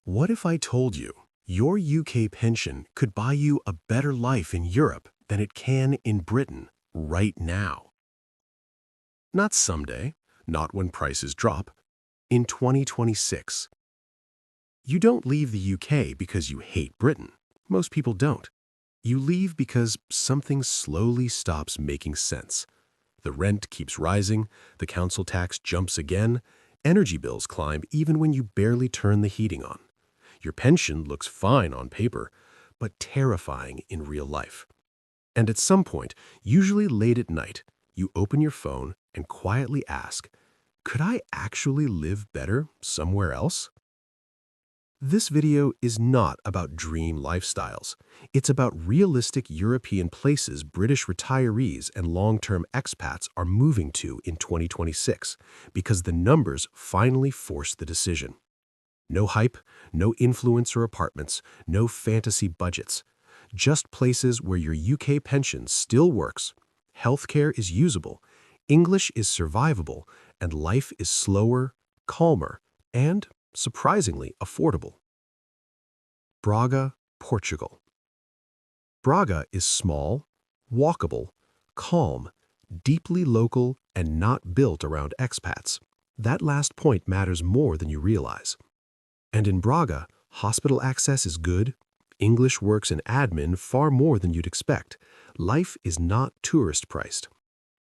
What if I told you your UK pension could buy you a better life in Europe than it can in Britain right now? Not someday, not when prices drop, in 2026. You don't leave the UK because you hate Britain. Most people don't. You leave because something slowly stops making sense. The rent keeps rising, the council tax jumps again, energy bills climb even when you barely turn the heating on. Your pension looks fine on paper, but terrifying in real life. And at some point, usually late at night, you open your phone and quietly ask, could I actually live better somewhere else? This video is not about dream lifestyles. It's about realistic European places British retirees and long-term expats are moving to in 2026 because the numbers finally force the decision. No hype, no influencer apartments, no fantasy budgets. Just places where your UK pension still works, healthcare is usable, English is survivable, and life is slower, calmer, and, surprisingly, affordable. Braga, Portugal. Braga is small, walkable, calm, deeply local, and not built around expats. That last point matters more than you realize. And in Braga, hospital access is good, English works in admin far more than you'd expect. Life is not tourist-priced.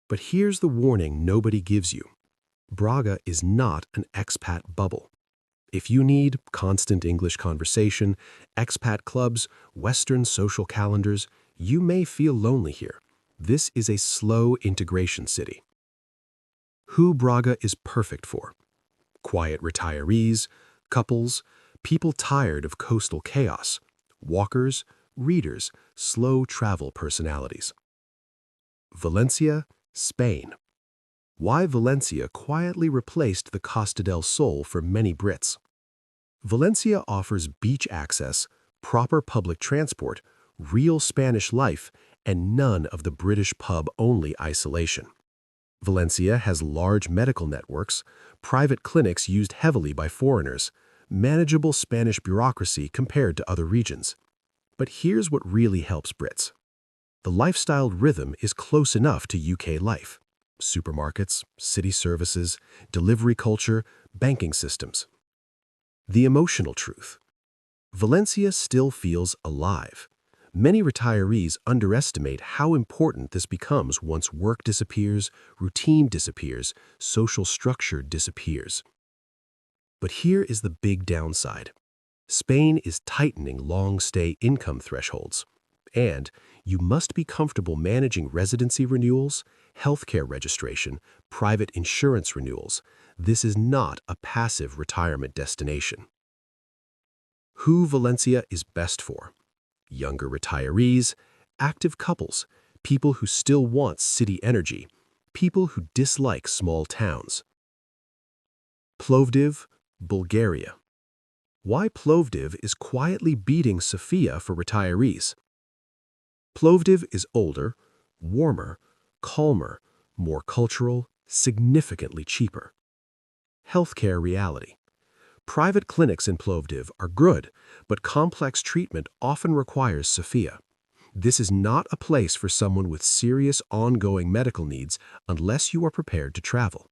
But here's the warning nobody gives you. Braga is not an expat bubble. If you need constant English conversation, expat clubs, Western social calendars, you may feel lonely here. This is a slow integration city. Who Braga is perfect for? Quiet retirees, couples, people tired of coastal chaos, walkers, readers, slow travel personalities. Valencia, Spain. Why Valencia quietly replaced the Costa del Sol for many Brits. Valencia offers beach access, proper public transport, real Spanish life, and none of the British pub-only isolation. Valencia has large medical networks, private clinics used heavily by foreigners, manageable Spanish bureaucracy compared to other regions. But here's what really helps Brits. The lifestyle rhythm is close enough to UK life. Supermarkets, city services, delivery culture, banking systems. The emotional truth. Valencia still feels alive. Many retirees underestimate how important this becomes once work disappears, routine disappears, social structure disappears. But here is the big downside. Spain is tightening long-stay income thresholds, and you must be comfortable managing residency renewals, healthcare registration, private insurance renewals. This is not a passive retirement destination. Who Valencia is best for? Younger retirees, active couples, people who still want city energy, people who dislike small towns. Plovdiv, Bulgaria. Why Plovdiv is quietly beating Sofia for retirees. Plovdiv is older, warmer, calmer, more cultural, significantly cheaper. Healthcare reality. Private clinics in Plovdiv are good, but complex treatment often requires Sofia. This is not a place for someone with serious ongoing medical needs unless you are prepared to travel.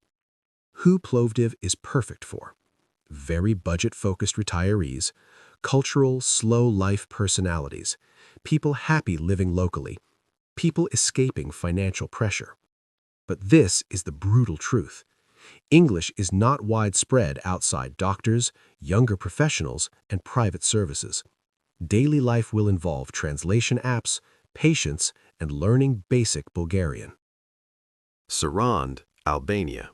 Who Plovdiv is perfect for? Very budget-focused retirees, cultural, slow-life personalities, people happy living locally, people escaping financial pressure. But this is the brutal truth. English is not widespread outside doctors, younger professionals, and private services. Daily life will involve translation apps, patience, and learning basic Bulgarian. Sarandë, Albania.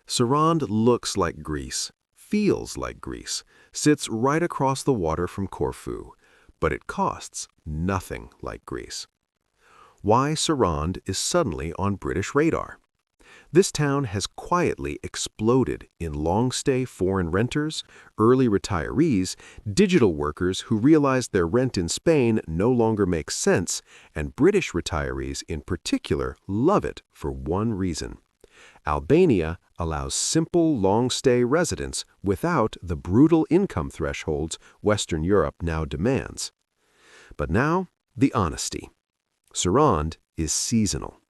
Sarandë looks like Greece, feels like Greece, sits right across the water from Corfu, but it costs nothing like Greece. Why Sarandë is suddenly on British radar? This town has quietly exploded in long-stay foreign renters, early retirees, digital workers who realize their rent in Spain no longer makes sense, and British retirees in particular love it for one reason. Albania, allows simple, long-stay residence without the brutal income thresholds Western Europe now demands. But now, the honesty. Sarandë is seasonal.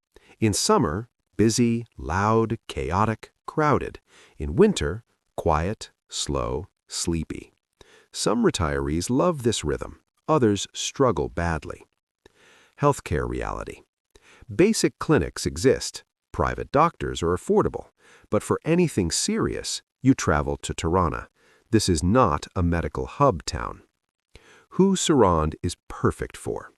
In summer, busy, loud, chaotic, crowded. In winter, quiet, slow, sleepy. Some retirees love this rhythm, others struggle badly. Healthcare reality. Basic clinics exist, private doctors are affordable, but for anything serious, you travel to Tirana. This is not a medical hub town. Who Sarandë is perfect for?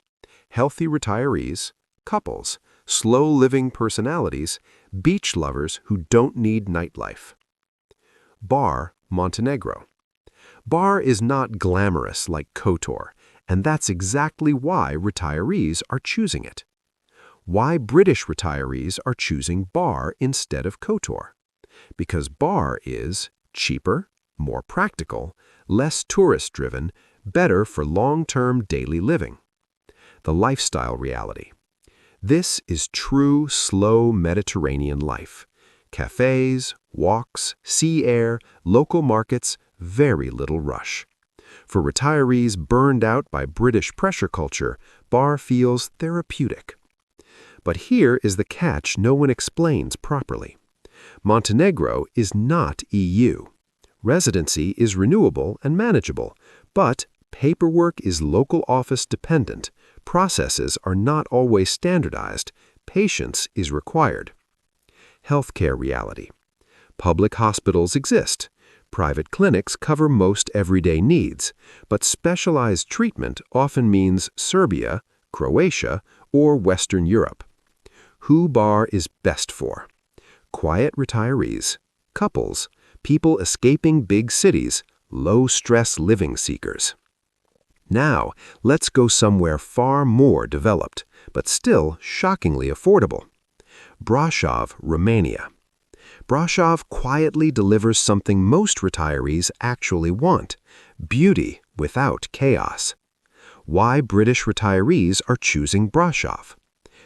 Healthy retirees, couples, slow-living personalities, beach lovers who don't need nightlife. Bar, Montenegro. Bar is not glamorous like Kotor, and that's exactly why retirees are choosing it. Why British retirees are choosing Bar instead of Kotor? Because Bar is cheaper, more practical, less tourist-driven, better for long-term daily living. The lifestyle reality. This is true, slow Mediterranean life. Cafes, walks, sea air, local markets, very little rush. For retirees burned out by British pressure culture, Bar feels therapeutic. But here is the catch no one explains properly. Montenegro is not EU. Residency is renewable and manageable, but paperwork is local office dependent, processes are not always standardized, patience is required. Healthcare reality. Public hospitals exist. Private clinics cover most everyday needs, but specialized treatment often means Serbia, Croatia, or Western Europe. Who Bar is best for? Quiet retirees, couples, people escaping big cities, low-stress living seekers. Now, let's go somewhere far more developed, but still shockingly affordable. Brașov, Romania. Brașov quietly delivers something most retirees actually want: beauty without chaos. Why British retirees are choosing Brașov?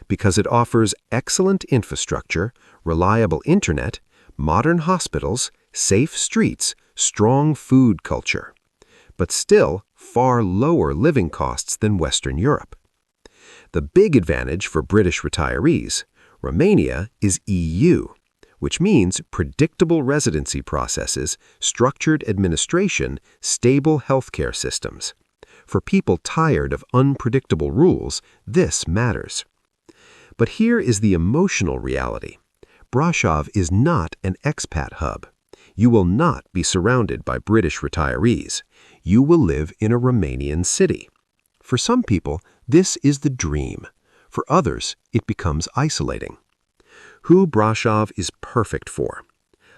Because it offers excellent infrastructure, reliable internet, modern hospitals, safe streets, strong food culture. But still far lower living costs than Western Europe. The big advantage for British retirees, Romania is EU, which means predictable residency processes, structured administration, stable healthcare systems. For people tired of unpredictable rules, this matters. But here is the emotional reality. Brașov is not an expat hub. You will not be surrounded by British retirees. You will live in a Romanian city. For some people, this is the dream. For others, it becomes isolating. Who Brașov is perfect for?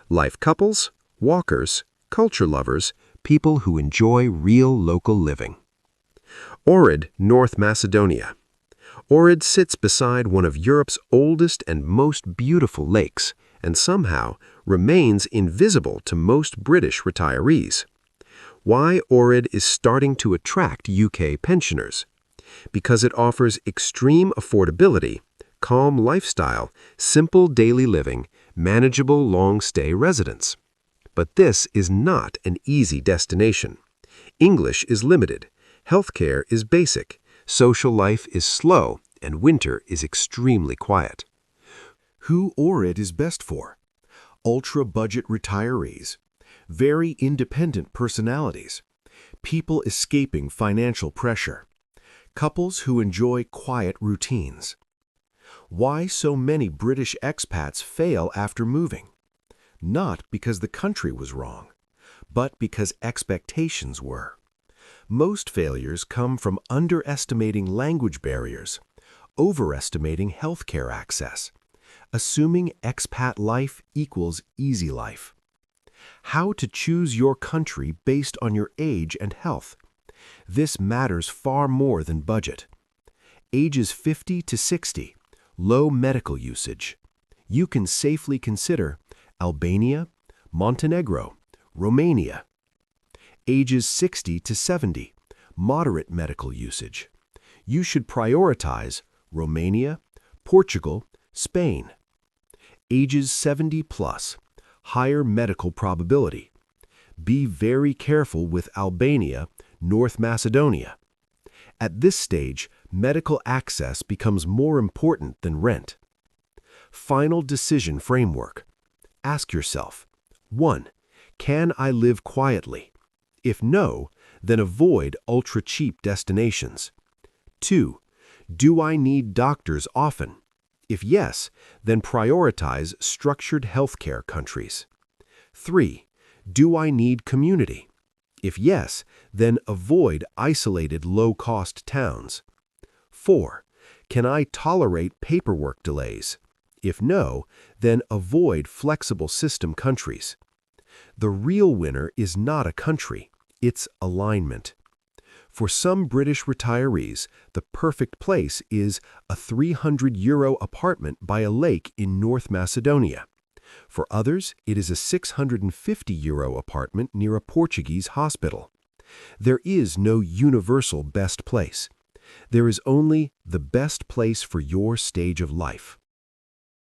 Life couples, walkers, culture lovers, people who enjoy real local living. Ohrid, North Macedonia. Ohrid sits beside one of Europe's oldest and most beautiful lakes, and somehow remains invisible to most British retirees. Why Ohrid is starting to attract UK pensioners? Because it offers extreme affordability, calm lifestyle, simple daily living, manageable long-stay residence. But this is not an easy destination. English is limited, healthcare is basic, social life is slow, and winter is extremely quiet. Who Ohrid is best for? Ultra-budget retirees, very independent personalities, people escaping financial pressure, couples who enjoy quiet routines. Why so many British expats fail after moving? Not because the country was wrong, but because expectations were. Most failures come from underestimating language barriers, overestimating healthcare access, assuming expat life equals easy life. How to choose your country based on your age and health. This matters far more than budget. Ages 50 to 60, low medical usage. You can safely consider Albania, Montenegro, Romania. Ages 60 to 70, moderate medical usage. You should prioritize Romania, Portugal, Spain. Ages 70 plus, higher medical probability. Be very careful with Albania, North Macedonia. At this stage, medical access becomes more important than rent. Final decision framework. Ask yourself, 1. Can I live quietly? If no, then avoid ultra-cheap destinations. 2. Do I need doctors often? If yes, then prioritize structured healthcare countries. 3. Do I need community? If yes, then avoid isolated low-cost towns. 4. Can I tolerate paperwork delays? If no, then avoid flexible system countries. The real winner is not a country, it's alignment. For some British retirees, the perfect place is a €300 apartment by a lake in North Macedonia. For others, it is a €650 apartment near a Portuguese hospital. There is no universal best place. There is only the best place for your stage of life.